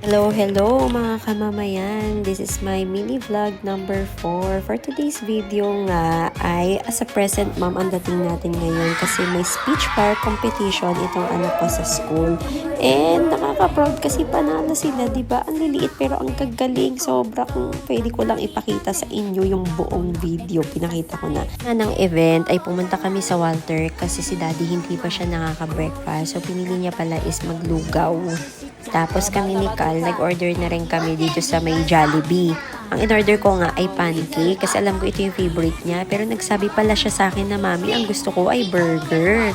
Hello mga kamamayan! This is my mini vlog number 4. For today's video nga ay as a present mom ang dating natin ngayon kasi may speech part competition itong anak ko sa school. And nakaka-proud kasi panalo sila, diba? Ang liliit pero ang gagaling. Sobra kung pwede ko lang ipakita sa inyo yung buong video. Pinakita ko na. Ng event ay pumunta kami sa Walter kasi si daddy hindi pa siya nakaka-breakfast. So pinili niya pala is maglugaw. Tapos kami ni Cal, nag-order na rin kami dito sa may Jollibee. Ang in-order ko nga ay pancake kasi alam ko ito yung favorite niya. Pero nagsabi pala siya sa akin na, Mami, ang gusto ko ay burger.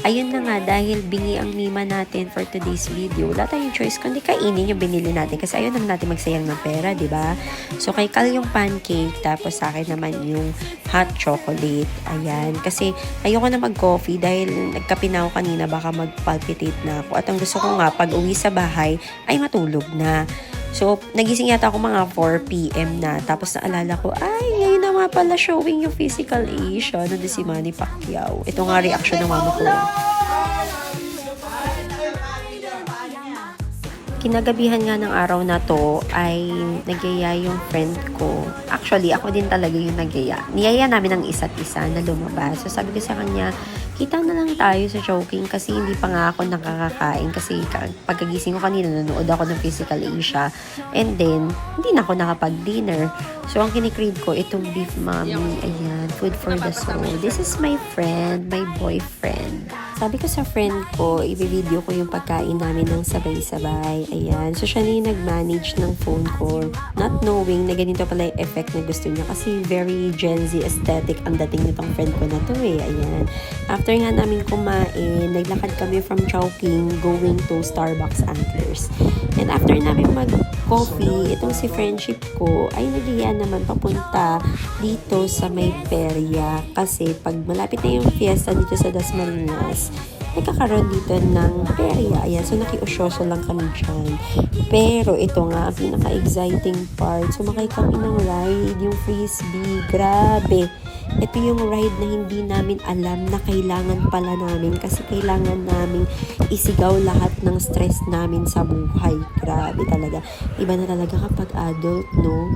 Ayun na nga, dahil bingi ang mima natin for today's video, wala tayong choice kundi kainin yung binili natin kasi ayun naman natin magsayang ng pera, di ba? So kay Cal yung pancake, tapos sa akin naman yung hot chocolate. Ayan, kasi ayoko na mag-coffee dahil nagkape na ako kanina, baka mag-palpitate na ako. At ang gusto ko nga, pag uwi sa bahay, ay matulog na. So, nagising yata ako mga 4 p.m. na. Tapos naalala ko, ay, ngayon na nga pala showing yung physical Asia na si Manny Pacquiao. Ito nga reaction ng mama ko. Kinagabihan nga ng araw na to ay nagyaya yung friend ko. Actually, ako din talaga yung nagyaya. Niyaya namin ng isa't isa na lumabas. So sabi ko sa kanya, kita na lang tayo sa Chowking kasi hindi pa nga ako nakakakain kasi pagkagising ko kanina nanood ako ng Physical Asia and then hindi na ako nakapag-dinner. So ang kinikrave ko itong beef mommy. Ayan, food for the soul. This is my friend, my boyfriend. Sabi ko sa friend ko, i-video ko yung pagkain namin ng sabay-sabay. Ayan. So, siya na yung nag-manage ng phone ko. Not knowing na ganito pala yung effect na gusto niya. Kasi very Gen Z aesthetic ang dating nitong friend ko na to eh. Ayan. After nga namin kumain, naglakad kami from Chowking going to Starbucks Antlers. And after namin mag-coffee, itong si friendship ko ay nagiya naman papunta dito sa may perya. Kasi pag malapit na yung fiesta dito sa Dasmariñas, nagkakaroon dito ng perya. Ayan, so nakiusyoso lang kami dyan. Pero ito nga, ang pinaka-exciting part, sumakay kami ng ride, yung frisbee. Grabe! Ito yung ride na hindi namin alam na kailangan pala namin kasi kailangan namin isigaw lahat ng stress namin sa buhay. Grabe talaga. Iba na talaga kapag adult, no?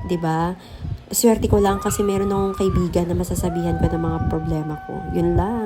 'Di ba? Swerte ko lang kasi meron akong kaibigan na masasabihan ko ng mga problema ko. Yun lang.